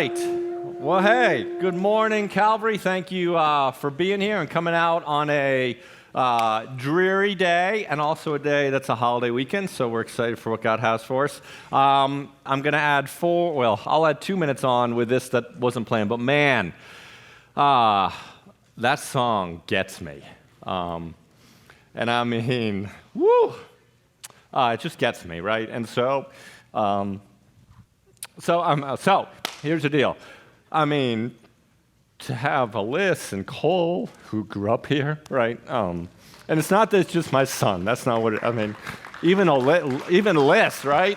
right. Well, hey, good morning, Calvary. Thank you for being here and coming out on a dreary day and also a day that's a holiday weekend, so we're excited for what God has for us. I'm going to add I'll add 2 minutes on with this that wasn't planned, but man, that song gets me. And I mean, woo, it just gets me, right? And so here's the deal. I mean, to have Alyssa and Cole, who grew up here, right? And it's not that it's just my son. That's not what I mean. Even Alyssa, right?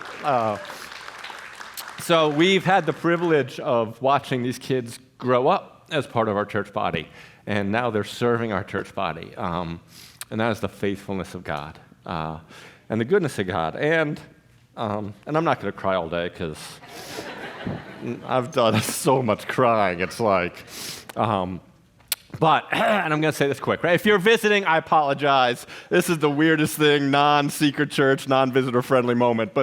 So we've had the privilege of watching these kids grow up as part of our church body, and now they're serving our church body. And that is the faithfulness of God and the goodness of God. And I'm not going to cry all day because I've done so much crying. It's like, and I'm going to say this quick, right? If you're visiting, I apologize. This is the weirdest thing, non-secret church, non-visitor friendly moment.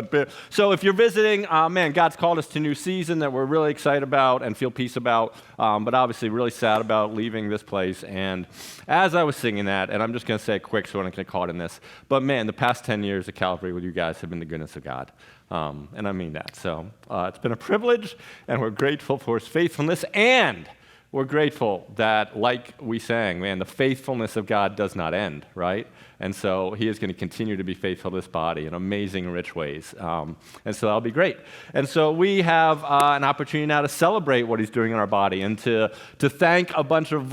So if you're visiting, man, God's called us to a new season that we're really excited about and feel peace about, but obviously really sad about leaving this place. And as I was singing that, and I'm just going to say it quick so I don't get caught in this, but man, the past 10 years at Calvary with you guys have been the goodness of God. And I mean that. So it's been a privilege, and we're grateful for his faithfulness, and we're grateful that, like we sang, man, the faithfulness of God does not end, right? And so he is going to continue to be faithful to this body in amazing, rich ways. And so that'll be great. And so we have an opportunity now to celebrate what he's doing in our body and to thank a bunch of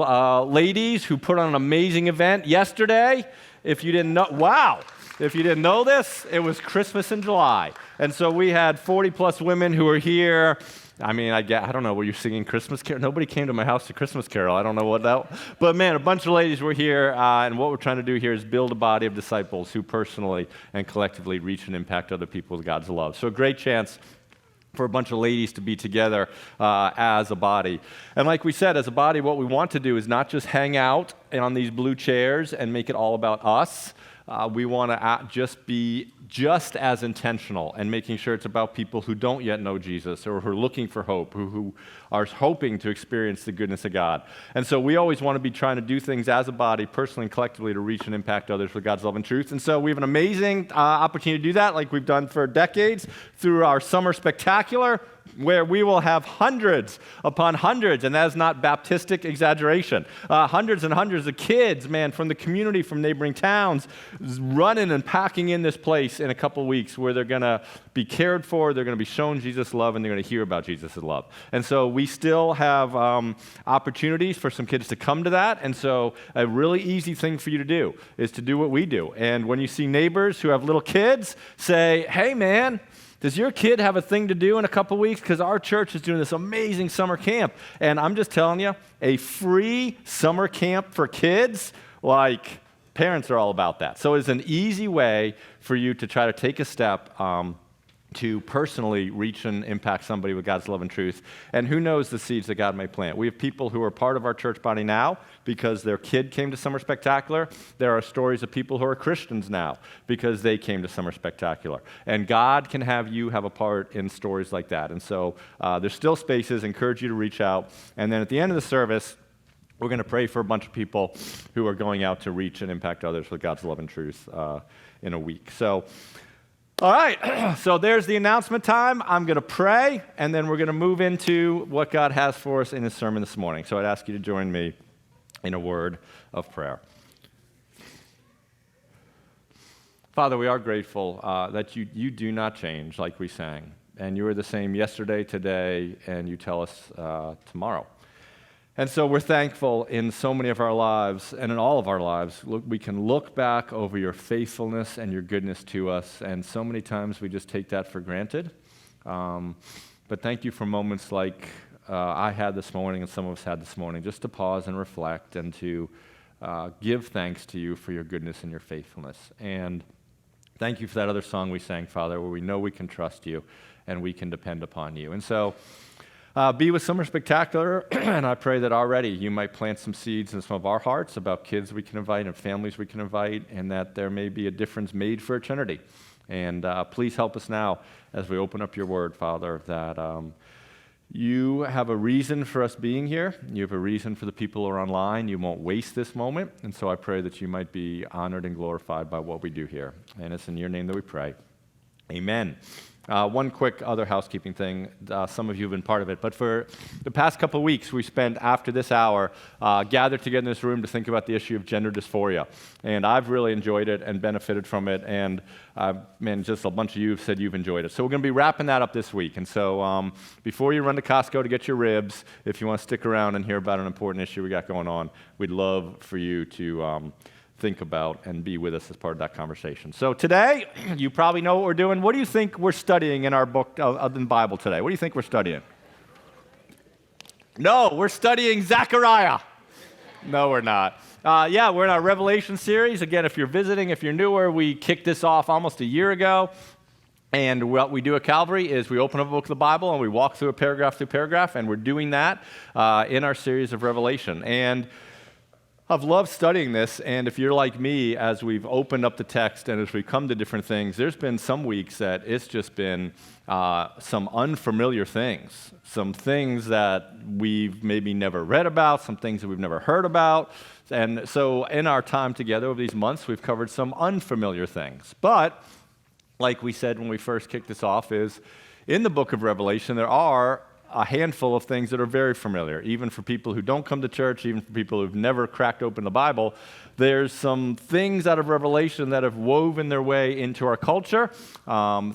ladies who put on an amazing event yesterday. If you didn't know, wow. If you didn't know this, it was Christmas in July. And so we had 40-plus women who were here. I mean, I don't know, were you singing Christmas Carol? Nobody came to my house to Christmas Carol. I don't know what that was. But man, a bunch of ladies were here, and what we're trying to do here is build a body of disciples who personally and collectively reach and impact other people with God's love. So a great chance for a bunch of ladies to be together as a body. And like we said, as a body, what we want to do is not just hang out on these blue chairs and make it all about us. We want to just be just as intentional and making sure it's about people who don't yet know Jesus or who are looking for hope, who are hoping to experience the goodness of God. And so we always want to be trying to do things as a body, personally and collectively, to reach and impact others with God's love and truth. And so we have an amazing opportunity to do that, like we've done for decades, through our Summer Spectacular, where we will have hundreds upon hundreds, and that is not Baptistic exaggeration, hundreds and hundreds of kids, man, from the community, from neighboring towns, running and packing in this place in a couple weeks where they're going to be cared for, they're going to be shown Jesus' love, and they're going to hear about Jesus' love. And so we still have opportunities for some kids to come to that, and so a really easy thing for you to do is to do what we do. And when you see neighbors who have little kids, say, hey, man, does your kid have a thing to do in a couple weeks? Because our church is doing this amazing summer camp. And I'm just telling you, a free summer camp for kids, like parents are all about that. So it's an easy way for you to try to take a step to personally reach and impact somebody with God's love and truth. And who knows the seeds that God may plant. We have people who are part of our church body now because their kid came to Summer Spectacular. There are stories of people who are Christians now because they came to Summer Spectacular. And God can have you have a part in stories like that. And so there's still spaces. Encourage you to reach out. And then at the end of the service, we're going to pray for a bunch of people who are going out to reach and impact others with God's love and truth in a week. So, all right, so there's the announcement time. I'm going to pray, and then we're going to move into what God has for us in his sermon this morning. So I'd ask you to join me in a word of prayer. Father, we are grateful that you do not change, like we sang, and you are the same yesterday, today, and you tell us tomorrow. And so we're thankful in so many of our lives, and in all of our lives, we can look back over your faithfulness and your goodness to us, and so many times we just take that for granted. But thank you for moments like I had this morning and some of us had this morning, just to pause and reflect and to give thanks to you for your goodness and your faithfulness. And thank you for that other song we sang, Father, where we know we can trust you and we can depend upon you. And so be with Summer Spectacular, and I pray that already you might plant some seeds in some of our hearts about kids we can invite and families we can invite, and that there may be a difference made for eternity. And please help us now as we open up your word, Father, that You have a reason for us being here. You have a reason for the people who are online. You won't waste this moment. And so I pray that you might be honored and glorified by what we do here. And it's in your name that we pray. Amen. One quick other housekeeping thing. Some of you have been part of it. But for the past couple of weeks, we spent, after this hour, gathered together in this room to think about the issue of gender dysphoria. And I've really enjoyed it and benefited from it. And, just a bunch of you have said you've enjoyed it. So we're going to be wrapping that up this week. And so before you run to Costco to get your ribs, if you want to stick around and hear about an important issue we got going on, we'd love for you to think about and be with us as part of that conversation. So today, you probably know what we're doing. What do you think we're studying in our book of the Bible today? What do you think we're studying? No, we're studying Zechariah. No, we're not. We're in our Revelation series. Again, if you're visiting, if you're newer, we kicked this off almost a year ago. And what we do at Calvary is we open up a book of the Bible and we walk through paragraph, and we're doing that in our series of Revelation. And I've loved studying this, and if you're like me, as we've opened up the text and as we come to different things, there's been some weeks that it's just been some unfamiliar things, some things that we've maybe never read about, some things that we've never heard about. And so in our time together over these months, we've covered some unfamiliar things. But like we said when we first kicked this off, is in the book of Revelation, there are a handful of things that are very familiar, even for people who don't come to church, even for people who've never cracked open the Bible. There's some things out of Revelation that have woven their way into our culture,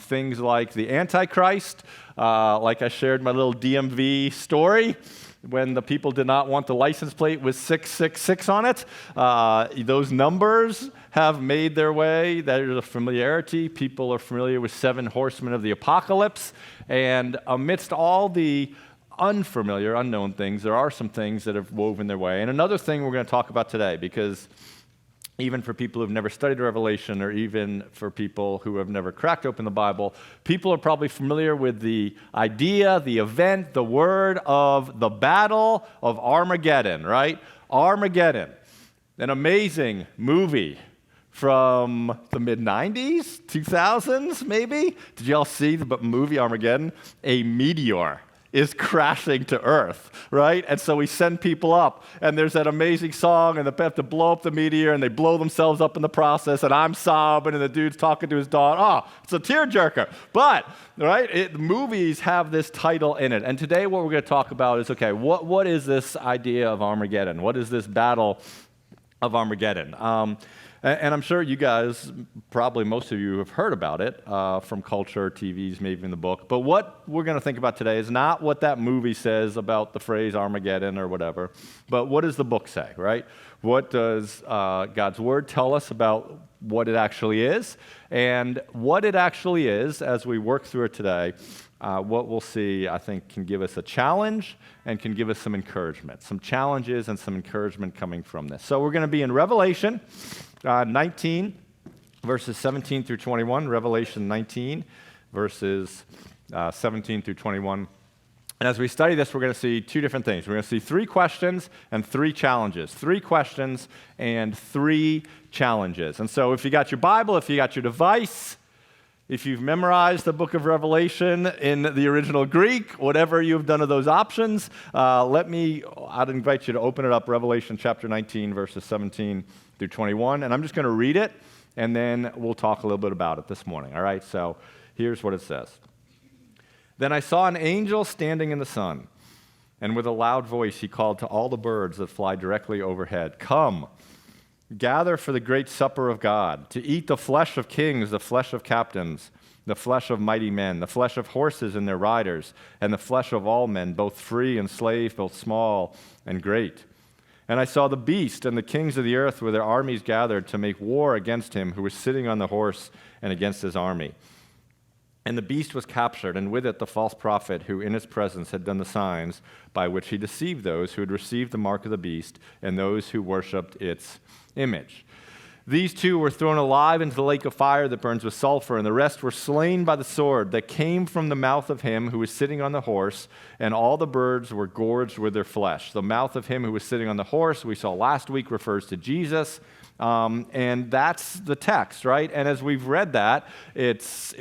things like the Antichrist, like I shared my little DMV story, when the people did not want the license plate with 666 on it. Those numbers have made their way. There's a familiarity. People are familiar with 7 horsemen of the apocalypse. And amidst all the unfamiliar, unknown things, there are some things that have woven their way. And another thing we're going to talk about today, because even for people who've never studied Revelation, or even for people who have never cracked open the Bible, people are probably familiar with the idea, the event, the word of the Battle of Armageddon, right? Armageddon, an amazing movie from the mid-90s, 2000s maybe? Did you all see the movie Armageddon? A meteor is crashing to Earth, right? And so we send people up, and there's that amazing song, and they have to blow up the meteor, and they blow themselves up in the process, and I'm sobbing, and the dude's talking to his daughter. Oh, it's a tearjerker. But, right, movies have this title in it. And today what we're going to talk about is, okay, what is this idea of Armageddon? What is this battle of Armageddon? And I'm sure you guys, probably most of you have heard about it from culture, TVs, maybe in the book. But what we're going to think about today is not what that movie says about the phrase Armageddon or whatever, but what does the book say, right? What does God's Word tell us about what it actually is? And what it actually is, as we work through it today, what we'll see, I think, can give us a challenge and can give us some encouragement, some challenges and some encouragement coming from this. So we're going to be in Revelation 19, verses 17 through 21, Revelation 19, verses 17 through 21. And as we study this, we're going to see 2 different things. We're going to see 3 questions and 3 challenges. 3 questions and 3 challenges. And so if you got your Bible, if you got your device, if you've memorized the book of Revelation in the original Greek, whatever you've done of those options, I'd invite you to open it up, Revelation chapter 19, verses 17 through 21. And I'm just going to read it, and then we'll talk a little bit about it this morning, all right? So here's what it says. Then I saw an angel standing in the sun, and with a loud voice he called to all the birds that fly directly overhead, "Come, gather for the great supper of God, to eat the flesh of kings, the flesh of captains, the flesh of mighty men, the flesh of horses and their riders, and the flesh of all men, both free and slave, both small and great. And I saw the beast and the kings of the earth with their armies gathered to make war against him who was sitting on the horse and against his army. And the beast was captured, and with it the false prophet who in its presence had done the signs by which he deceived those who had received the mark of the beast and those who worshipped its image." These two were thrown alive into the lake of fire that burns with sulfur, and the rest were slain by the sword that came from the mouth of him who was sitting on the horse, and all the birds were gorged with their flesh. The mouth of him who was sitting on the horse, we saw last week, refers to Jesus. And that's the text, right? And as we've read that, it's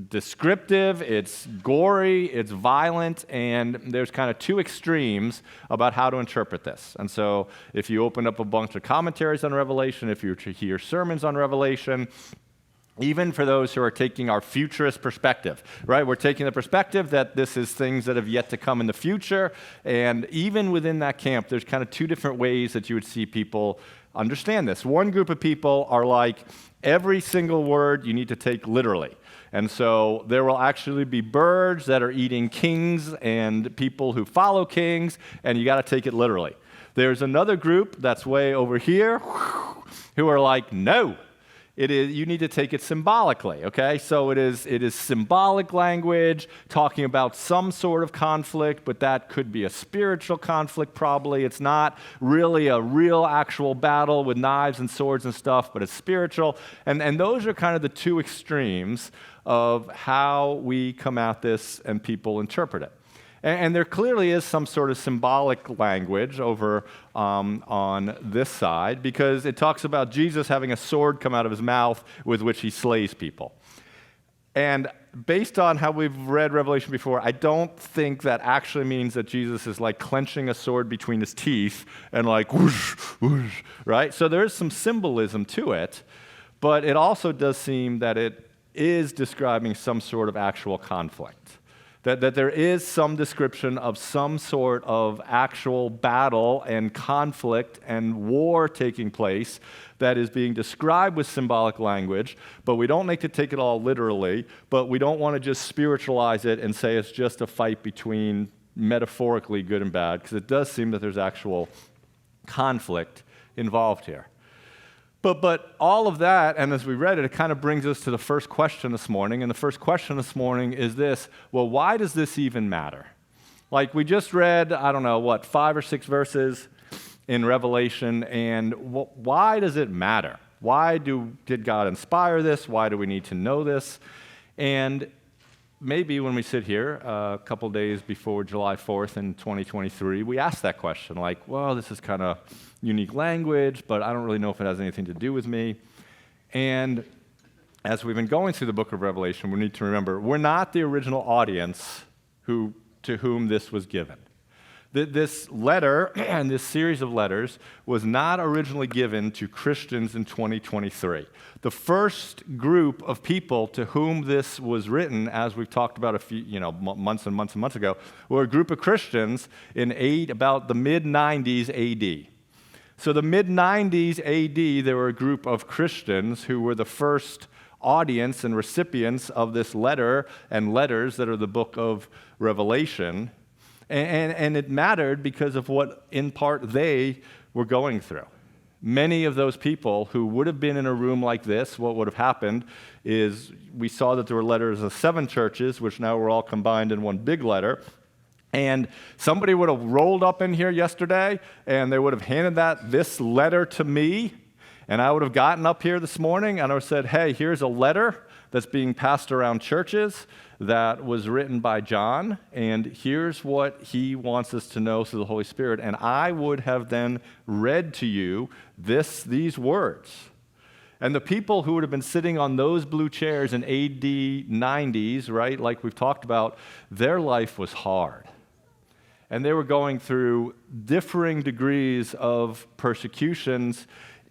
descriptive, it's gory, it's violent, and there's kind of two extremes about how to interpret this. And so if you open up a bunch of commentaries on Revelation, if you were to hear sermons on Revelation, even for those who are taking our futurist perspective, right? We're taking the perspective that this is things that have yet to come in the future, and even within that camp, there's kind of two different ways that you would see people understand this. One group of people are like, every single word you need to take literally. And so there will actually be birds that are eating kings and people who follow kings, and you got to take it literally. There's another group that's way over here who are like, no. You need to take it symbolically, okay? So it is symbolic language, talking about some sort of conflict, but that could be a spiritual conflict probably. It's not really a real actual battle with knives and swords and stuff, but it's spiritual. And those are kind of the two extremes of how we come at this and people interpret it. And there clearly is some sort of symbolic language over on this side, because it talks about Jesus having a sword come out of his mouth with which he slays people. And based on how we've read Revelation before, I don't think that actually means that Jesus is like clenching a sword between his teeth and like whoosh, whoosh, right? So there is some symbolism to it, but it also does seem that it is describing some sort of actual conflict. That there is some description of some sort of actual battle and conflict and war taking place that is being described with symbolic language, but we don't need to take it all literally, but we don't want to just spiritualize it and say it's just a fight between metaphorically good and bad, because it does seem that there's actual conflict involved here. But all of that, and as we read it, it kind of brings us to the first question this morning. And the first question this morning is this: well, why does this even matter? Like, we just read, 5 or 6 verses in Revelation, and why does it matter? Why did God inspire this? Why do we need to know this? And maybe when we sit here a couple days before July 4th in 2023, we ask that question, like, well, this is kind of unique language, but I don't really know if it has anything to do with me. And as we've been going through the book of Revelation, we need to remember, we're not the original audience to whom this was given. This letter and this series of letters was not originally given to Christians in 2023. The first group of people to whom this was written, as we've talked about a few months and months and months ago, were a group of Christians in about the mid-90s AD. So the mid-90s AD, there were a group of Christians who were the first audience and recipients of this letter and letters that are the book of Revelation. And it mattered because of what, in part, they were going through. Many of those people who would have been in a room like this, what would have happened is we saw that there were letters of 7 churches, which now were all combined in one big letter. And somebody would have rolled up in here yesterday, and they would have handed this letter to me, and I would have gotten up here this morning, and I would have said, hey, here's a letter that's being passed around churches that was written by John, and here's what he wants us to know through the Holy Spirit. And I would have then read to you these words. And the people who would have been sitting on those blue chairs in AD 90s, right, like we've talked about, their life was hard. And they were going through differing degrees of persecutions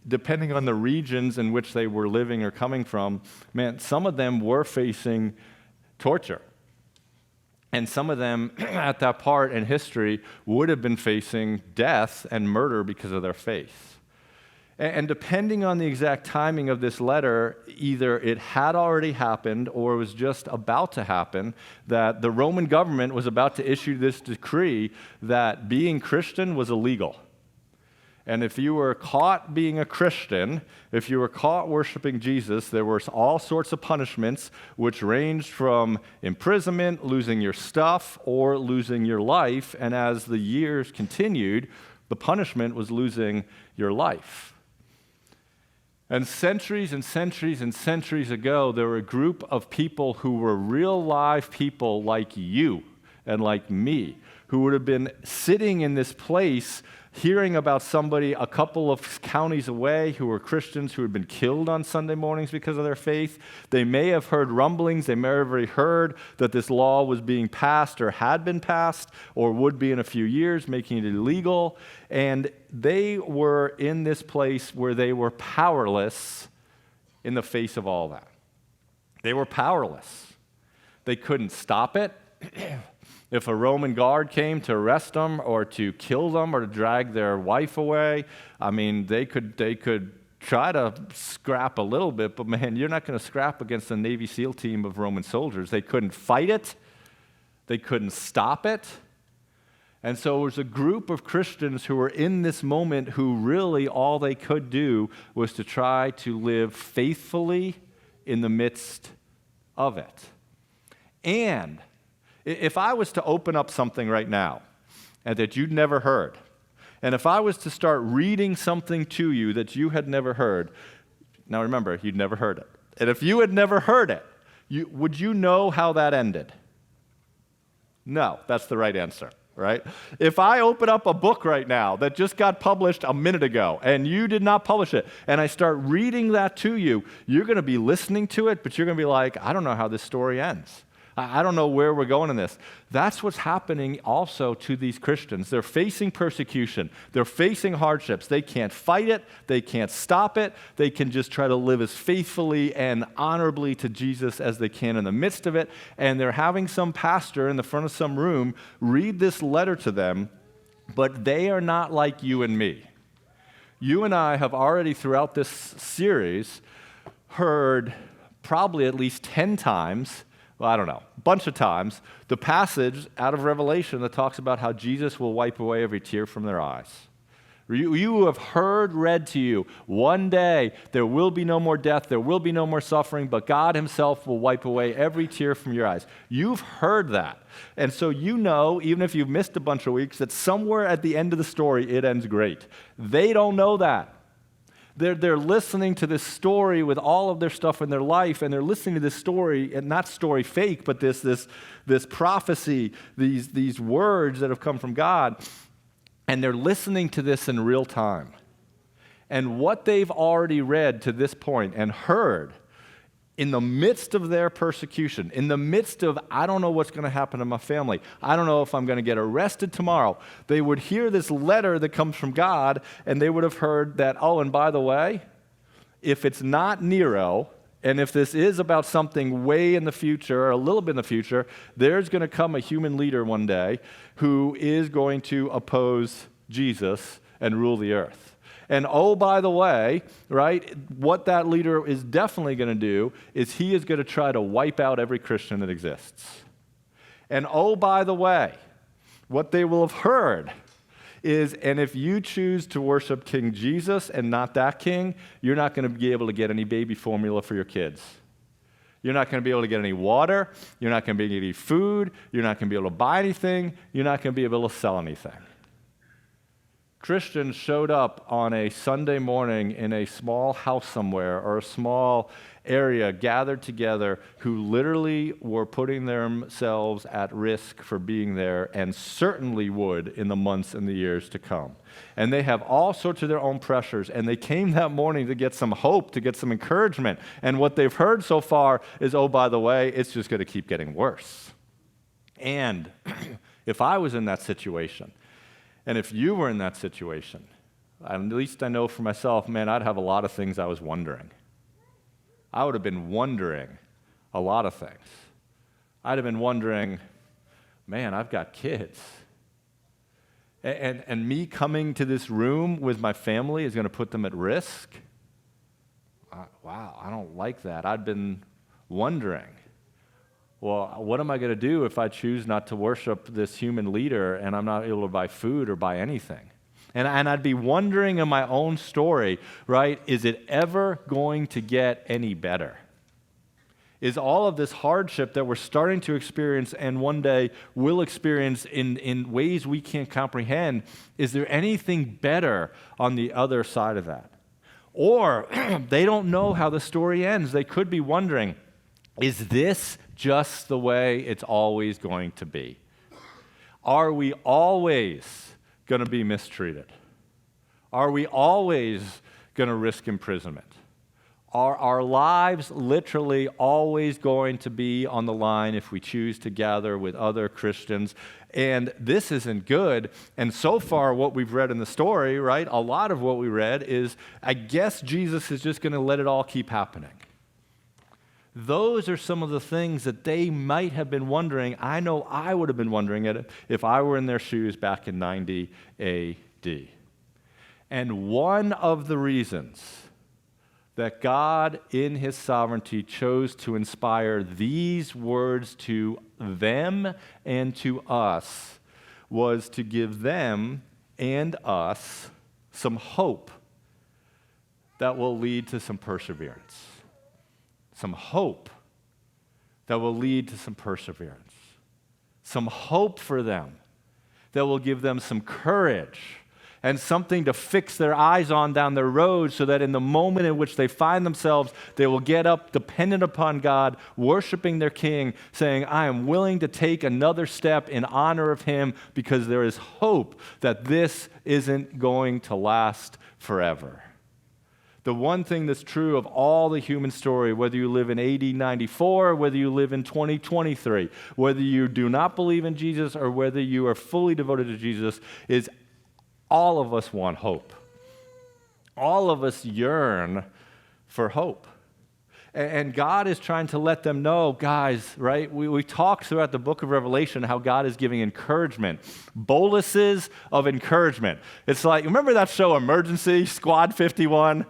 depending on the regions in which they were living or coming from. Man, some of them were facing torture. And some of them, at that part in history, would have been facing death and murder because of their faith. And depending on the exact timing of this letter, either it had already happened or it was just about to happen, that the Roman government was about to issue this decree that being Christian was illegal. And if you were caught being a Christian, if you were caught worshiping Jesus, there were all sorts of punishments, which ranged from imprisonment, losing your stuff, or losing your life. And as the years continued, the punishment was losing your life. And centuries and centuries and centuries ago, there were a group of people who were real live people like you and like me, who would have been sitting in this place hearing about somebody a couple of counties away who were Christians who had been killed on Sunday mornings because of their faith. They may have heard rumblings. They may have already heard that this law was being passed or had been passed or would be in a few years, making it illegal. And they were in this place where they were powerless in the face of all that. They were powerless. They couldn't stop it. If a Roman guard came to arrest them or to kill them or to drag their wife away, I mean, they could try to scrap a little bit, but man, you're not going to scrap against a Navy SEAL team of Roman soldiers. They couldn't fight it. They couldn't stop it. And so it was a group of Christians who were in this moment who really all they could do was to try to live faithfully in the midst of it. And if I was to open up something right now and that you'd never heard, and if I was to start reading something to you that you had never heard, now remember, you'd never heard it. And if you had never heard it, would you know how that ended? No, that's the right answer, right? If I open up a book right now that just got published a minute ago and you did not publish it, and I start reading that to you, you're going to be listening to it, but you're going to be like, I don't know how this story ends. I don't know where we're going in this. That's what's happening also to these Christians. They're facing persecution. They're facing hardships. They can't fight it. They can't stop it. They can just try to live as faithfully and honorably to Jesus as they can in the midst of it. And they're having some pastor in the front of some room read this letter to them, but they are not like you and me. You and I have already throughout this series heard probably at least 10 times, well, I don't know, a bunch of times, the passage out of Revelation that talks about how Jesus will wipe away every tear from their eyes. You have heard read to you, one day there will be no more death, there will be no more suffering, but God himself will wipe away every tear from your eyes. You've heard that. And so you know, even if you've missed a bunch of weeks, that somewhere at the end of the story it ends great. They don't know that. They're listening to this story with all of their stuff in their life, and they're listening to this story, and not story fake, but this prophecy, these words that have come from God, and they're listening to this in real time. And what they've already read to this point and heard in the midst of their persecution, in the midst of, I don't know what's going to happen to my family, I don't know if I'm going to get arrested tomorrow, they would hear this letter that comes from God, and they would have heard that, oh, and by the way, if it's not Nero, and if this is about something way in the future, or a little bit in the future, there's going to come a human leader one day who is going to oppose Jesus and rule the earth. And oh, by the way, right, what that leader is definitely going to do is he is going to try to wipe out every Christian that exists. And oh, by the way, what they will have heard is, and if you choose to worship King Jesus and not that king, you're not going to be able to get any baby formula for your kids. You're not going to be able to get any water. You're not going to be able to eat food. You're not going to be able to buy anything. You're not going to be able to sell anything. Christians showed up on a Sunday morning in a small house somewhere or a small area gathered together who literally were putting themselves at risk for being there and certainly would in the months and the years to come. And they have all sorts of their own pressures, and they came that morning to get some hope, to get some encouragement. And what they've heard so far is, oh, by the way, it's just going to keep getting worse. And if I was in that situation, and if you were in that situation, at least I know for myself, man, I'd have a lot of things I was wondering. I would have been wondering a lot of things. I'd have been wondering, man, I've got kids. And me coming to this room with my family is going to put them at risk? Wow, I don't like that. I'd been wondering, well, what am I going to do if I choose not to worship this human leader and I'm not able to buy food or buy anything? And I'd be wondering in my own story, right, is it ever going to get any better? Is all of this hardship that we're starting to experience and one day will experience in ways we can't comprehend, is there anything better on the other side of that? Or they don't know how the story ends. They could be wondering, is this just the way it's always going to be? Are we always going to be mistreated? Are we always going to risk imprisonment? Are our lives literally always going to be on the line if we choose to gather with other Christians? And this isn't good. And so far, what we've read in the story, right, a lot of what we read is, I guess Jesus is just going to let it all keep happening. Those are some of the things that they might have been wondering. I know I would have been wondering it if I were in their shoes back in 90 AD. And one of the reasons that God, in his sovereignty, chose to inspire these words to them and to us was to give them and us some hope that will lead to some perseverance. Some hope that will lead to some perseverance. Some hope for them that will give them some courage and something to fix their eyes on down the road so that in the moment in which they find themselves, they will get up dependent upon God, worshiping their King, saying, I am willing to take another step in honor of him because there is hope that this isn't going to last forever. The one thing that's true of all the human story, whether you live in AD 94 or whether you live in 2023, whether you do not believe in Jesus or whether you are fully devoted to Jesus, is all of us want hope. All of us yearn for hope. And God is trying to let them know, guys, right? We talk throughout the book of Revelation how God is giving encouragement, boluses of encouragement. It's like, remember that show Emergency, Squad 51?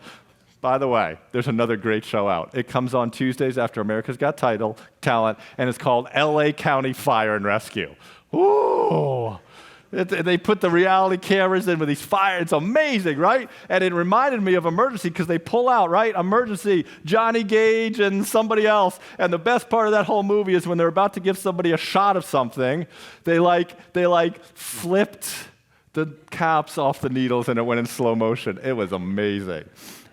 By the way, there's another great show out. It comes on Tuesdays after America's Got Talent, and it's called LA County Fire and Rescue. Ooh! They put the reality cameras in with these fires. It's amazing, right? And it reminded me of Emergency because they pull out, right? Emergency, Johnny Gage and somebody else. And the best part of that whole movie is when they're about to give somebody a shot of something, they flipped the caps off the needles and it went in slow motion. It was amazing.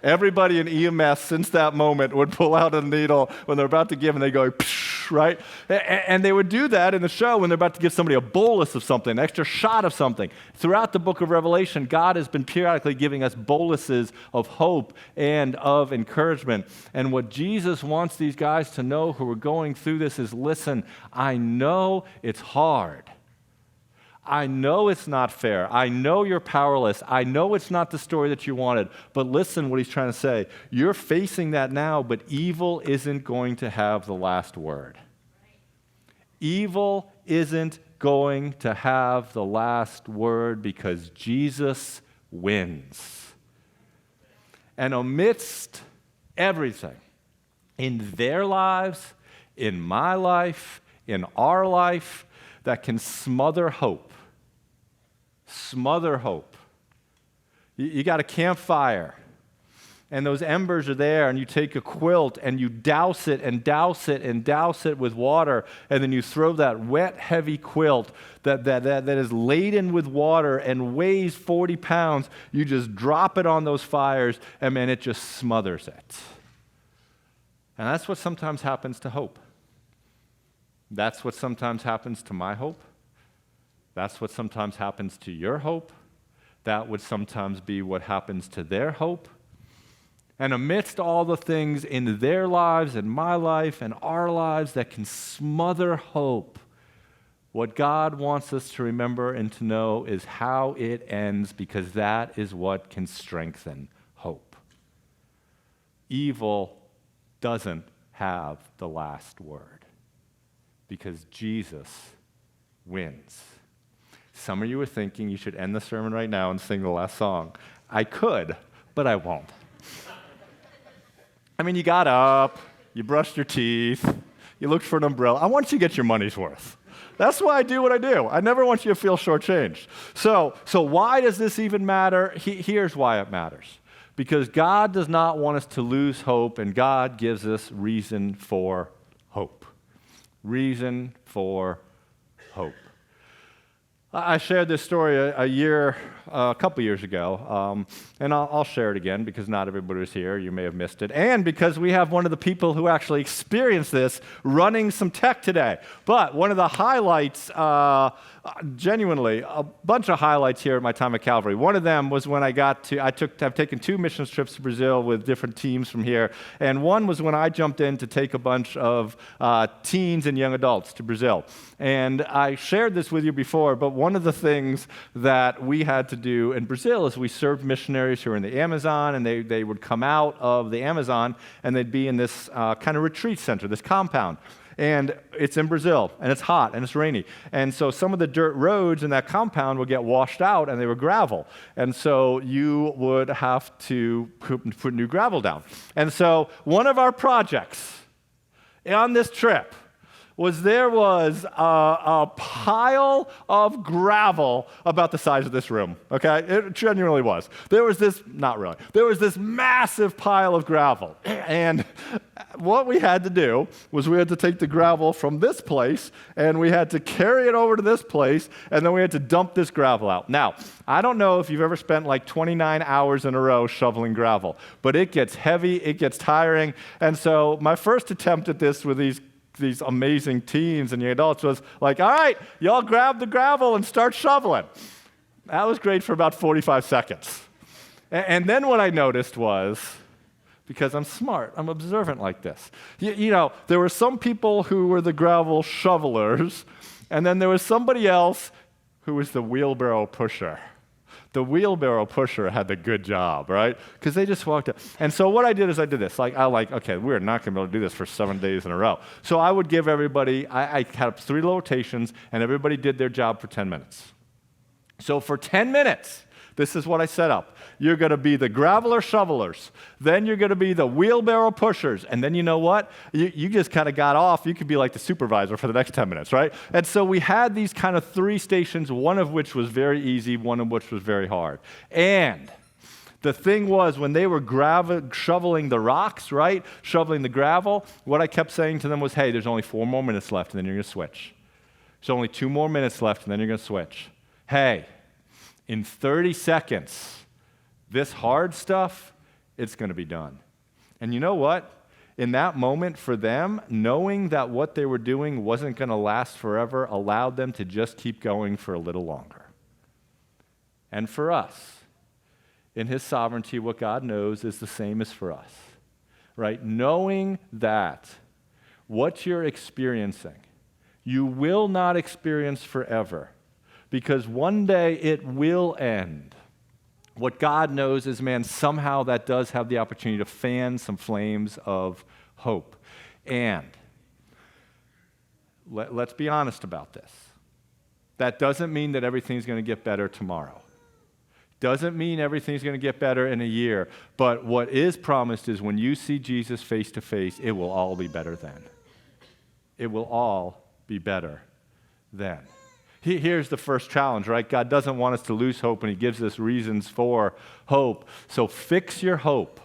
Everybody in EMS since that moment would pull out a needle when they're about to give and they go, psh, right? And they would do that in the show when they're about to give somebody a bolus of something, an extra shot of something. Throughout the book of Revelation, God has been periodically giving us boluses of hope and of encouragement. And what Jesus wants these guys to know who are going through this is, listen, I know it's hard. I know it's not fair. I know you're powerless. I know it's not the story that you wanted. But listen what he's trying to say. You're facing that now, but evil isn't going to have the last word. Evil isn't going to have the last word because Jesus wins. And amidst everything, in their lives, in my life, in our life, that can smother hope. Smother hope. You got a campfire, and those embers are there, and you take a quilt, and you douse it and douse it and douse it with water, and then you throw that wet, heavy quilt that is laden with water and weighs 40 pounds. You just drop it on those fires, and man, it just smothers it. And that's what sometimes happens to hope. That's what sometimes happens to my hope. That's what sometimes happens to your hope. That would sometimes be what happens to their hope. And amidst all the things in their lives and my life and our lives that can smother hope, what God wants us to remember and to know is how it ends, because that is what can strengthen hope. Evil doesn't have the last word, because Jesus wins. Some of you are thinking you should end the sermon right now and sing the last song. I could, but I won't. I mean, you got up, you brushed your teeth, you looked for an umbrella. I want you to get your money's worth. That's why I do what I do. I never want you to feel shortchanged. So why does this even matter? Here's why it matters. Because God does not want us to lose hope, and God gives us reason for hope. Reason for hope. I shared this story a couple years ago, and I'll share it again because not everybody was here. You may have missed it. And because we have one of the people who actually experienced this running some tech today. But one of the highlights, genuinely, a bunch of highlights here at my time at Calvary. One of them was when I've taken 2 missions trips to Brazil with different teams from here. And one was when I jumped in to take a bunch of teens and young adults to Brazil. And I shared this with you before, but one of the things that we had to do in Brazil is we served missionaries who were in the Amazon, and they would come out of the Amazon, and they'd be in this kind of retreat center, this compound. And it's in Brazil, and it's hot, and it's rainy. And so some of the dirt roads in that compound would get washed out, and they were gravel. And so you would have to put new gravel down. And so one of our projects on this trip was a pile of gravel about the size of this room, okay? It genuinely was. There was this massive pile of gravel. And what we had to do was we had to take the gravel from this place, and we had to carry it over to this place, and then we had to dump this gravel out. Now, I don't know if you've ever spent like 29 hours in a row shoveling gravel, but it gets heavy, it gets tiring. And so my first attempt at this with these amazing teens and young adults was like, all right, y'all grab the gravel and start shoveling. That was great for about 45 seconds. And then what I noticed was, because I'm smart, I'm observant like this. You know, there were some people who were the gravel shovelers, and then there was somebody else who was the wheelbarrow pusher. The wheelbarrow pusher had the good job, right? Because they just walked up. And so what I did is I did this. Okay, we're not going to be able to do this for 7 days in a row. So I would give everybody, I had 3 rotations, and everybody did their job for 10 minutes. So for 10 minutes, this is what I set up. You're going to be the graveler shovelers. Then you're going to be the wheelbarrow pushers. And then you know what? You just kind of got off. You could be like the supervisor for the next 10 minutes, right? And so we had these kind of 3 stations, one of which was very easy, one of which was very hard. And the thing was, when they were shoveling the rocks, right, shoveling the gravel, what I kept saying to them was, hey, there's only 4 more minutes left, and then you're going to switch. There's only 2 more minutes left, and then you're going to switch. Hey, in 30 seconds, this hard stuff, it's going to be done. And you know what? In that moment for them, knowing that what they were doing wasn't going to last forever allowed them to just keep going for a little longer. And for us, in His sovereignty, what God knows is the same as for us, right? Knowing that what you're experiencing, you will not experience forever, because one day it will end. What God knows is, man, somehow that does have the opportunity to fan some flames of hope. And let's be honest about this. That doesn't mean that everything's going to get better tomorrow. Doesn't mean everything's going to get better in a year. But what is promised is when you see Jesus face to face, it will all be better then. It will all be better then. Here's the first challenge, right? God doesn't want us to lose hope, and He gives us reasons for hope. So fix your hope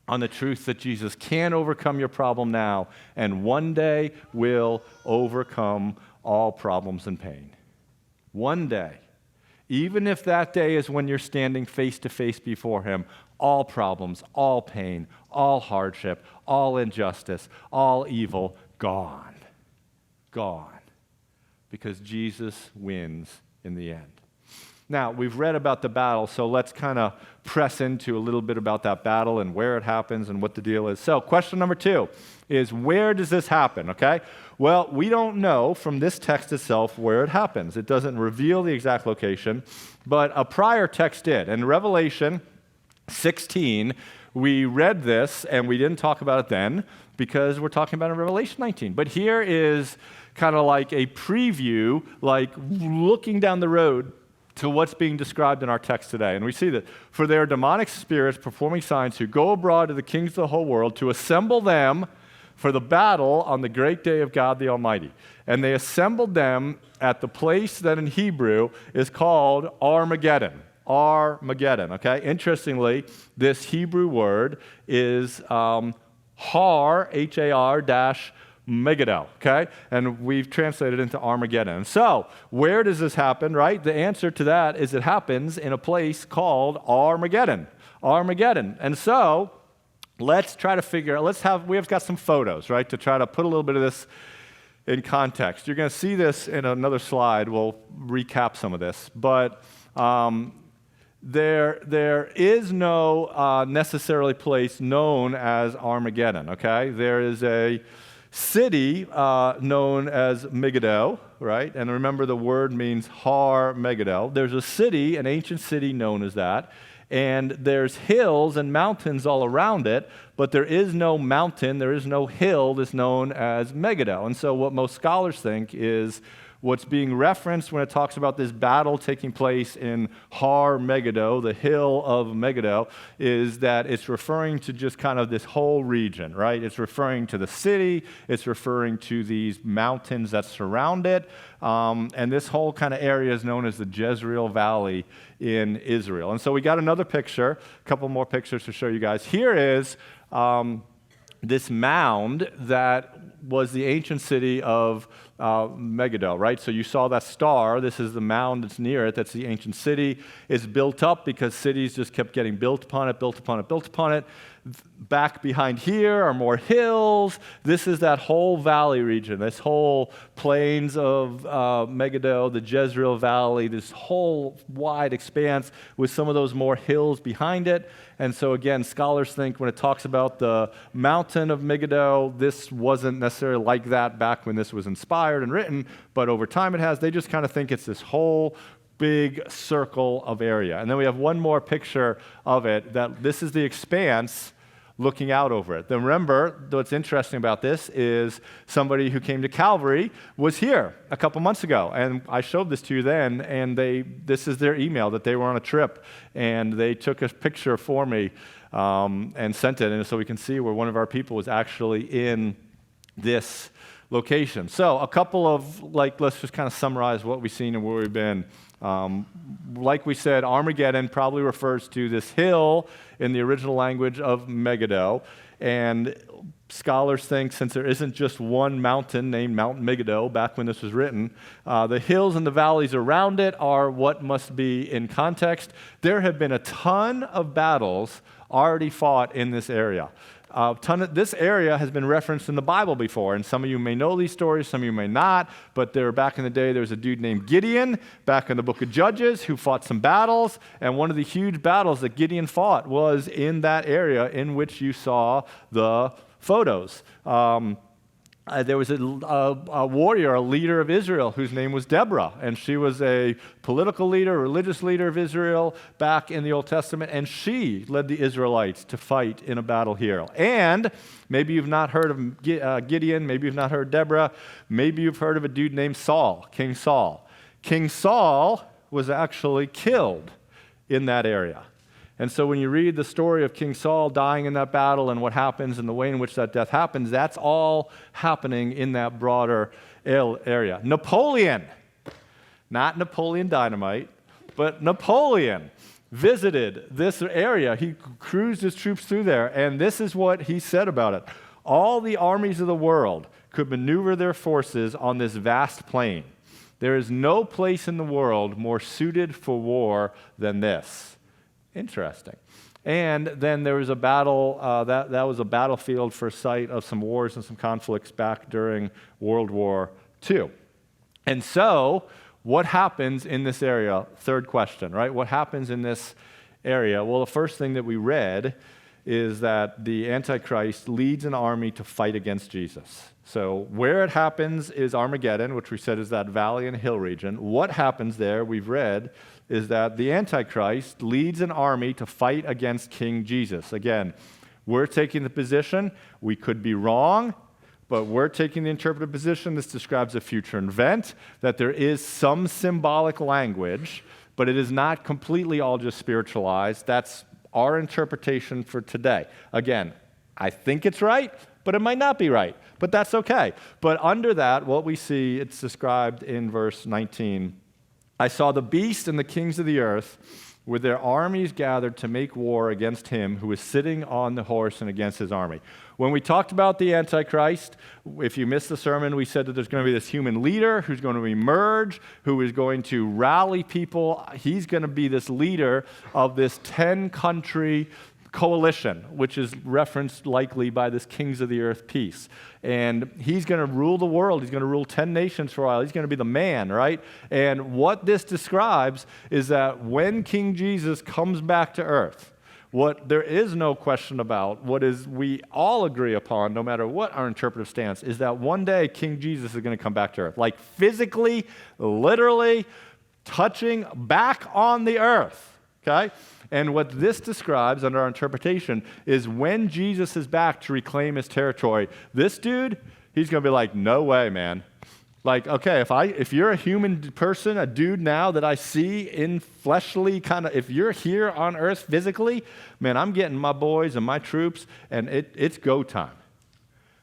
on the truth that Jesus can overcome your problem now, and one day will overcome all problems and pain. One day. Even if that day is when you're standing face to face before Him, all problems, all pain, all hardship, all injustice, all evil, gone. Gone. Because Jesus wins in the end. Now, we've read about the battle, so let's kind of press into a little bit about that battle and where it happens and what the deal is. So, question number 2 is, where does this happen, okay? Well, we don't know from this text itself where it happens. It doesn't reveal the exact location, but a prior text did. In Revelation 16, we read this, and we didn't talk about it then because we're talking about it in Revelation 19. But here is kind of like a preview, like looking down the road to what's being described in our text today. And we see that, for there are demonic spirits performing signs who go abroad to the kings of the whole world to assemble them for the battle on the great day of God the Almighty. And they assembled them at the place that in Hebrew is called Armageddon. Armageddon, okay? Interestingly, this Hebrew word is har, H-A-R dash Megiddo, okay? And we've translated into Armageddon. So, where does this happen, right? The answer to that is it happens in a place called Armageddon. Armageddon. And so, let's try to figure out, we've got some photos, right, to try to put a little bit of this in context. You're going to see this in another slide. We'll recap some of this. But there is no necessarily place known as Armageddon, okay? There is a city known as Megiddo, right? And remember, the word means Har Megiddo. There's a city, an ancient city known as that. And there's hills and mountains all around it, but there is no mountain, there is no hill that's known as Megiddo. And so what most scholars think is what's being referenced when it talks about this battle taking place in Har Megiddo, the hill of Megiddo, is that it's referring to just kind of this whole region, right? It's referring to the city, it's referring to these mountains that surround it, and this whole kind of area is known as the Jezreel Valley in Israel. And so we got another picture, a couple more pictures to show you guys. Here is this mound that was the ancient city of Megiddo, right? So you saw that star. This is the mound that's near it. That's the ancient city. It's built up because cities just kept getting built upon it, built upon it, built upon it. Back behind here are more hills. This is that whole valley region, this whole plains of Megiddo, the Jezreel Valley, this whole wide expanse with some of those more hills behind it. And so again, scholars think when it talks about the mountain of Megiddo, this wasn't necessarily like that back when this was inspired and written, but over time it has. They just kind of think it's this whole big circle of area. And then we have one more picture of it, that this is the expanse looking out over it. Then remember, what's interesting about this is somebody who came to Calvary was here a couple months ago, and I showed this to you then, and this is their email that they were on a trip, and they took a picture for me and sent it, and so we can see where one of our people was actually in this location. So a couple of, let's just kind of summarize what we've seen and where we've been. Like we said, Armageddon probably refers to this hill in the original language of Megiddo. And scholars think, since there isn't just one mountain named Mount Megiddo back when this was written, the hills and the valleys around it are what must be in context. There have been a ton of battles already fought in this area. This area has been referenced in the Bible before, and some of you may know these stories, some of you may not, but back in the day, there was a dude named Gideon, back in the book of Judges, who fought some battles, and one of the huge battles that Gideon fought was in that area in which you saw the photos. There was a warrior, a leader of Israel, whose name was Deborah, and she was a political leader, religious leader of Israel back in the Old Testament, and she led the Israelites to fight in a battle here. And maybe you've not heard of Gideon, maybe you've not heard of Deborah, maybe you've heard of a dude named Saul, King Saul. King Saul was actually killed in that area. And so when you read the story of King Saul dying in that battle and what happens and the way in which that death happens, that's all happening in that broader area. Napoleon, not Napoleon Dynamite, but Napoleon visited this area. He cruised his troops through there, and this is what he said about it. All the armies of the world could maneuver their forces on this vast plain. There is no place in the world more suited for war than this. Interesting. And then there was a battle, that was a battlefield for a site of some wars and some conflicts back during World War II. And so, what happens in this area? Third question, right? What happens in this area? Well, the first thing that we read is that the Antichrist leads an army to fight against Jesus. So where it happens is Armageddon, which we said is that valley and hill region. What happens there, we've read, is that the Antichrist leads an army to fight against King Jesus. Again, we're taking the position, we could be wrong, but we're taking the interpretive position. This describes a future event, that there is some symbolic language, but it is not completely all just spiritualized. That's our interpretation for today. Again, I think it's right, but it might not be right, but that's okay. But under that, what we see, it's described in verse 19. I saw the beast and the kings of the earth with their armies gathered to make war against him who is sitting on the horse and against his army. When we talked about the Antichrist, if you missed the sermon, we said that there's going to be this human leader who's going to emerge, who is going to rally people. He's going to be this leader of this 10-country coalition, which is referenced likely by this Kings of the Earth peace. And he's going to rule the world. He's going to rule 10 nations for a while. He's going to be the man, right? And what this describes is that when King Jesus comes back to earth, what there is no question about, what is we all agree upon, no matter what our interpretive stance, is that one day King Jesus is going to come back to earth. Like physically, literally, touching back on the earth, okay? And what this describes under our interpretation is when Jesus is back to reclaim his territory, this dude, he's going to be like, no way, man. Like, okay, if you're a human person, a dude now that I see in fleshly kind of, if you're here on earth physically, man, I'm getting my boys and my troops, and it's go time.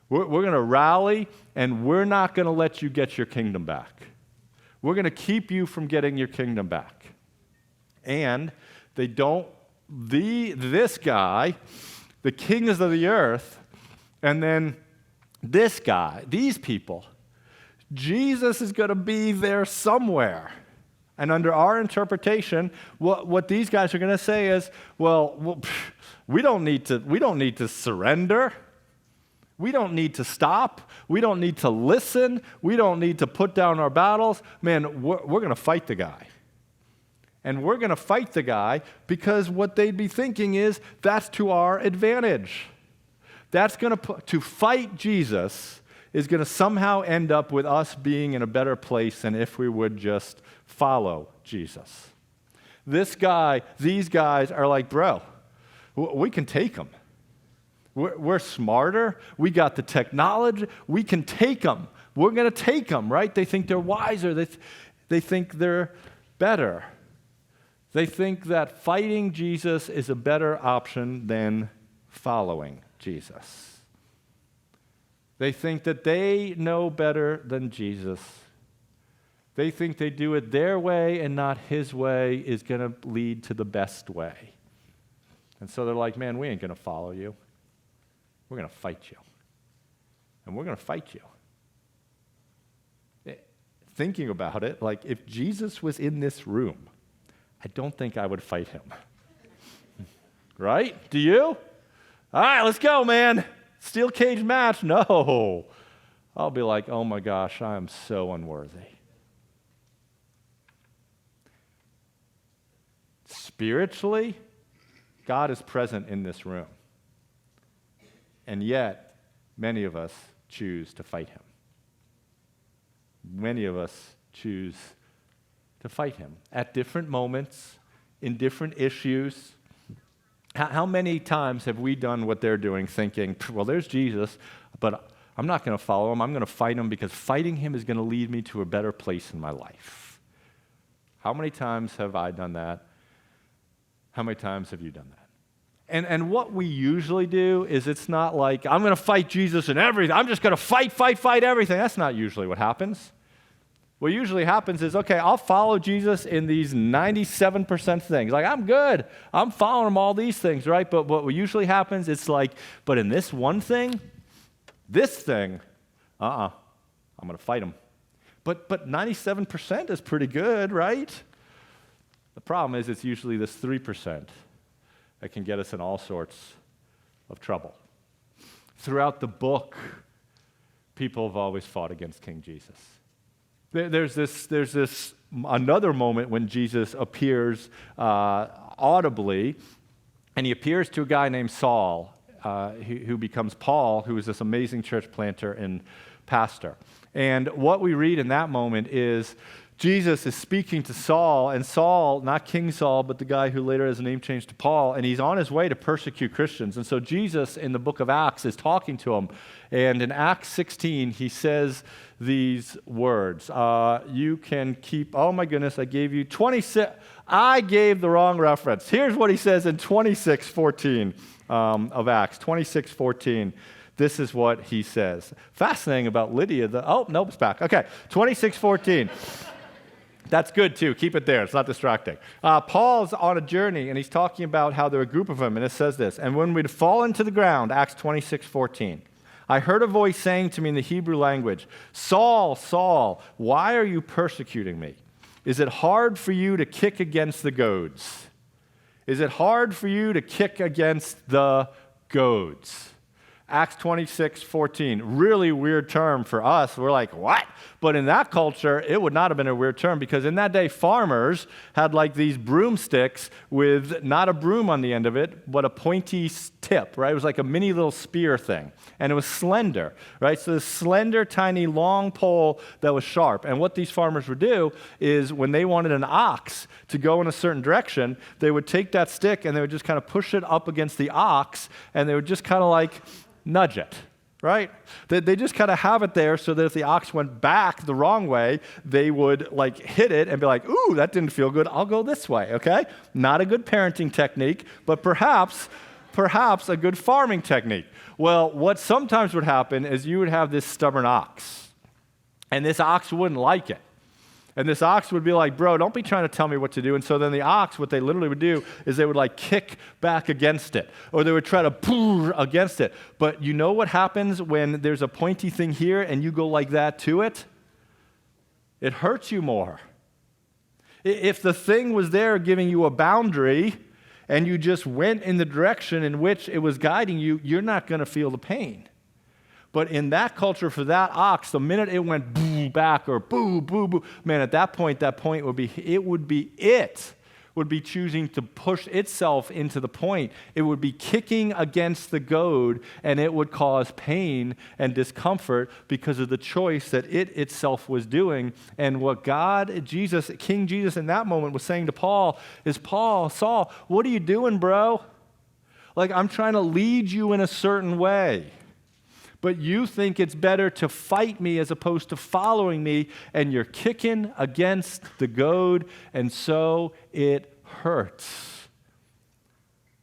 We're going to rally, and we're not going to let you get your kingdom back. We're going to keep you from getting your kingdom back. And this guy, the kings of the earth, and then this guy, these people, Jesus is going to be there somewhere. And under our interpretation, what these guys are going to say is, well, we don't need to surrender. We don't need to stop. We don't need to listen. We don't need to put down our battles. Man, we're going to fight the guy. And we're going to fight the guy because what they'd be thinking is that's to our advantage. That's going to fight Jesus is going to somehow end up with us being in a better place than if we would just follow Jesus. These guys are like, bro, we can take them. We're smarter. We got the technology. We can take them. We're going to take them, right? They think they're wiser. They think they're better. They think that fighting Jesus is a better option than following Jesus. They think that they know better than Jesus. They think they do it their way and not his way is going to lead to the best way. And so they're like, man, we ain't going to follow you. We're going to fight you. And we're going to fight you. Thinking about it, like if Jesus was in this room, I don't think I would fight him. Right? Do you? All right, let's go, man. Steel cage match? No. I'll be like, oh my gosh, I am so unworthy. Spiritually, God is present in this room. And yet, many of us choose to fight him. Many of us choose to fight him at different moments, in different issues. How many times have we done what they're doing thinking, well, there's Jesus, but I'm not going to follow him. I'm going to fight him because fighting him is going to lead me to a better place in my life. How many times have I done that? How many times have you done that? And what we usually do is it's not like, I'm going to fight Jesus and everything. I'm just going to fight everything. That's not usually what happens. What usually happens is, okay, I'll follow Jesus in these 97% things. Like, I'm good. I'm following him all these things, right? But what usually happens, it's like, but in this one thing, I'm going to fight him. But 97% is pretty good, right? The problem is it's usually this 3% that can get us in all sorts of trouble. Throughout the book, people have always fought against King Jesus. There's this another moment when Jesus appears audibly, and he appears to a guy named Saul, who becomes Paul, who is this amazing church planter and pastor. And what we read in that moment is Jesus is speaking to Saul, and Saul, not King Saul, but the guy who later has his name changed to Paul, and he's on his way to persecute Christians. And so Jesus, in the book of Acts, is talking to him. And in Acts 16, he says these words. You can keep, oh my goodness, I gave you 26. I gave the wrong reference. Here's what he says in 26:14 of Acts, 26:14. This is what he says. Fascinating about Lydia. Nope, it's back. Okay, 26:14. That's good too. Keep it there. It's not distracting. Paul's on a journey, and he's talking about how there are a group of them, and it says this, and when we'd fallen to the ground, Acts 26:14, I heard a voice saying to me in the Hebrew language, Saul, Saul, why are you persecuting me? Is it hard for you to kick against the goads? Is it hard for you to kick against the goads? Acts 26:14, really weird term for us. We're like, what? But in that culture, it would not have been a weird term because in that day, farmers had like these broomsticks with not a broom on the end of it, but a pointy tip, right? It was like a mini little spear thing. And it was slender, right? So this slender, tiny, long pole that was sharp. And what these farmers would do is when they wanted an ox to go in a certain direction, they would take that stick and they would just kind of push it up against the ox and they would just kind of like nudge it, right? They just kind of have it there so that if the ox went back the wrong way, they would like hit it and be like, ooh, that didn't feel good. I'll go this way, okay? Not a good parenting technique, but perhaps a good farming technique. Well, what sometimes would happen is you would have this stubborn ox, and this ox wouldn't like it. And this ox would be like, bro, don't be trying to tell me what to do. And so then the ox, what they literally would do is they would like kick back against it, or they would try to pull against it. But you know what happens when there's a pointy thing here and you go like that to it? It hurts you more. If the thing was there giving you a boundary and you just went in the direction in which it was guiding you, you're not going to feel the pain. But in that culture, for that ox, the minute it went boo back or boo, boo, boo, man, at that point would be choosing to push itself into the point. It would be kicking against the goad, and it would cause pain and discomfort because of the choice that it itself was doing. And what God, Jesus, King Jesus in that moment was saying to Paul is, Paul, Saul, what are you doing, bro? Like, I'm trying to lead you in a certain way. But you think it's better to fight me as opposed to following me, and you're kicking against the goad, and so it hurts.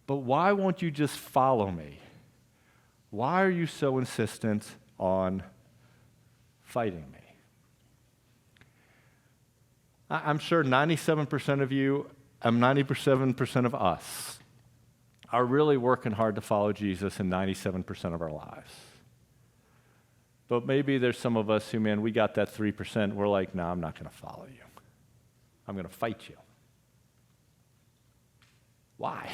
But why won't you just follow me? Why are you so insistent on fighting me? I'm sure 97% of you, 97% of us are really working hard to follow Jesus in 97% of our lives. But maybe there's some of us who, man, we got that 3%. We're like, no, I'm not going to follow you. I'm going to fight you. Why?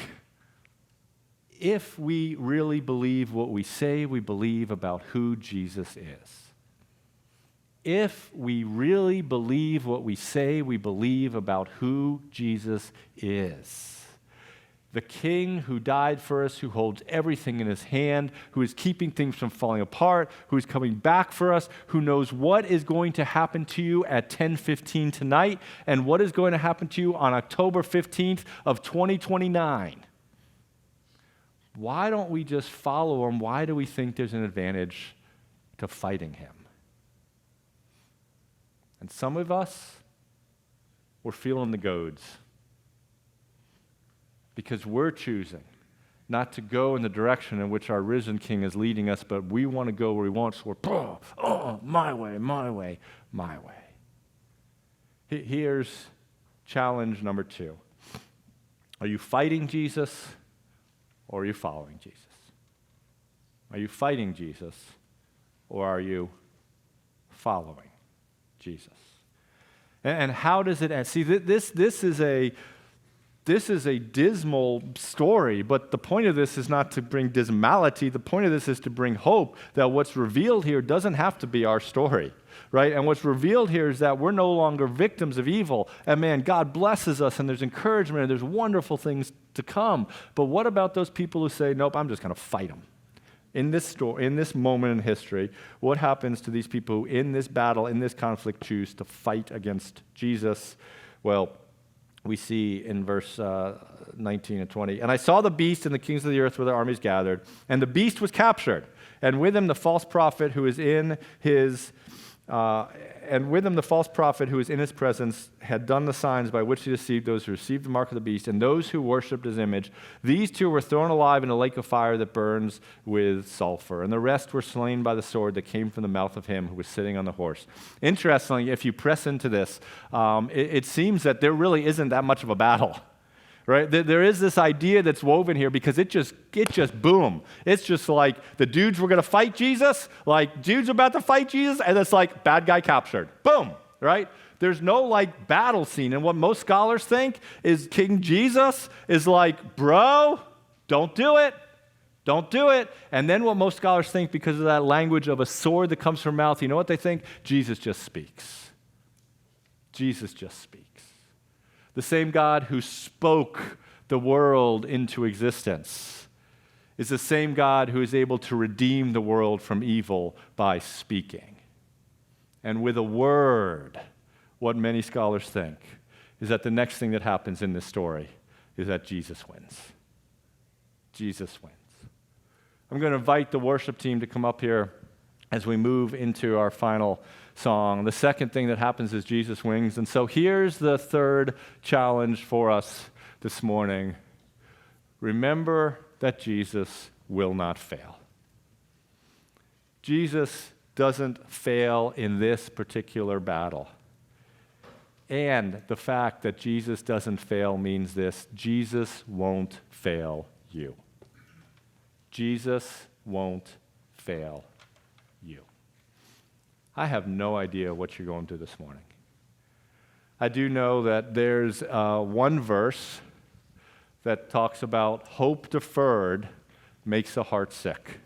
If we really believe what we say we believe about who Jesus is, if we really believe what we say we believe about who Jesus is, the King who died for us, who holds everything in his hand, who is keeping things from falling apart, who is coming back for us, who knows what is going to happen to you at 10:15 tonight and what is going to happen to you on October 15th of 2029. Why don't we just follow him? Why do we think there's an advantage to fighting him? And some of us, we're feeling the goads. Because we're choosing not to go in the direction in which our risen King is leading us, but we want to go where we want, so we're, my way, my way, my way. Here's challenge number 2. Are you fighting Jesus or are you following Jesus? Are you fighting Jesus or are you following Jesus? And how does it end? See, this is a dismal story, but the point of this is not to bring dismality. The point of this is to bring hope that what's revealed here doesn't have to be our story, right? And what's revealed here is that we're no longer victims of evil. And man, God blesses us, and there's encouragement, and there's wonderful things to come. But what about those people who say, nope, I'm just going to fight them? In this story, in this moment in history, what happens to these people who in this battle, in this conflict, choose to fight against Jesus? Well, we see in verse 19 and 20. And I saw the beast and the kings of the earth with their armies gathered, and the beast was captured, and with him the false prophet who is in his And with him the false prophet who was in his presence had done the signs by which he deceived those who received the mark of the beast and those who worshipped his image. These two were thrown alive in a lake of fire that burns with sulfur, and the rest were slain by the sword that came from the mouth of him who was sitting on the horse. Interestingly, if you press into this, it seems that there really isn't that much of a battle. Right? There is this idea that's woven here because it just boom. It's just like the dudes were going to fight Jesus, like dudes about to fight Jesus, and it's like bad guy captured. Boom, right? There's no like battle scene. And what most scholars think is King Jesus is like, bro, don't do it. Don't do it. And then what most scholars think, because of that language of a sword that comes from mouth, you know what they think? Jesus just speaks. Jesus just speaks. The same God who spoke the world into existence is the same God who is able to redeem the world from evil by speaking. And with a word, what many scholars think is that the next thing that happens in this story is that Jesus wins. Jesus wins. I'm going to invite the worship team to come up here as we move into our final song. The second thing that happens is Jesus wins. And so here's the third challenge for us this morning. Remember that Jesus will not fail. Jesus doesn't fail in this particular battle. And the fact that Jesus doesn't fail means this: Jesus won't fail you. Jesus won't fail you. I have no idea what you're going through this morning. I do know that there's one verse that talks about hope deferred makes the heart sick.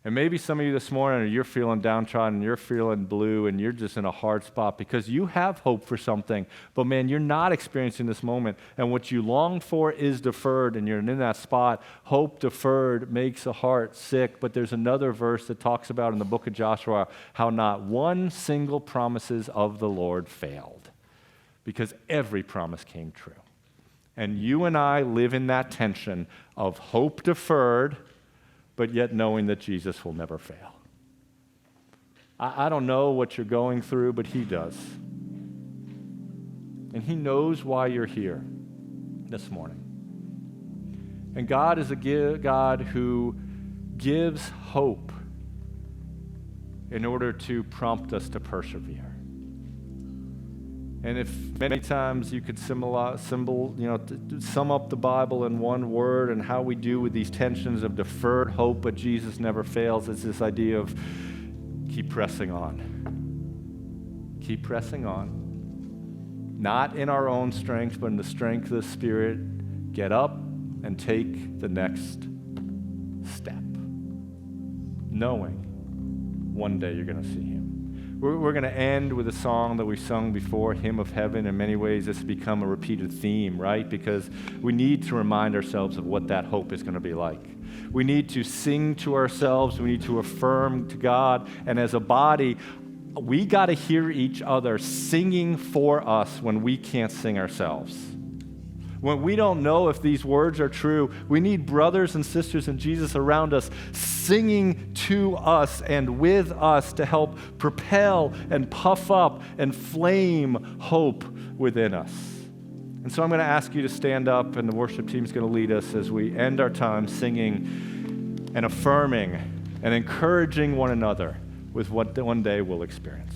And maybe some of you this morning, you're feeling downtrodden, you're feeling blue, and you're just in a hard spot because you have hope for something, but man, you're not experiencing this moment. And what you long for is deferred, and you're in that spot. Hope deferred makes the heart sick. But there's another verse that talks about in the book of Joshua how not one single promises of the Lord failed, because every promise came true. And you and I live in that tension of hope deferred, but yet knowing that Jesus will never fail. I don't know what you're going through, but he does. And he knows why you're here this morning. And God is a God who gives hope in order to prompt us to persevere. And if many times you could sum up the Bible in one word and how we do with these tensions of deferred hope, but Jesus never fails, it's this idea of keep pressing on. Keep pressing on. Not in our own strength, but in the strength of the Spirit. Get up and take the next step, knowing one day you're going to see him. We're going to end with a song that we sung before, Hymn of Heaven. In many ways, this has become a repeated theme, right? Because we need to remind ourselves of what that hope is going to be like. We need to sing to ourselves. We need to affirm to God. And as a body, we got to hear each other singing for us when we can't sing ourselves. When we don't know if these words are true, we need brothers and sisters in Jesus around us singing to us and with us to help propel and puff up and flame hope within us. And so I'm going to ask you to stand up, and the worship team is going to lead us as we end our time singing and affirming and encouraging one another with what one day we'll experience.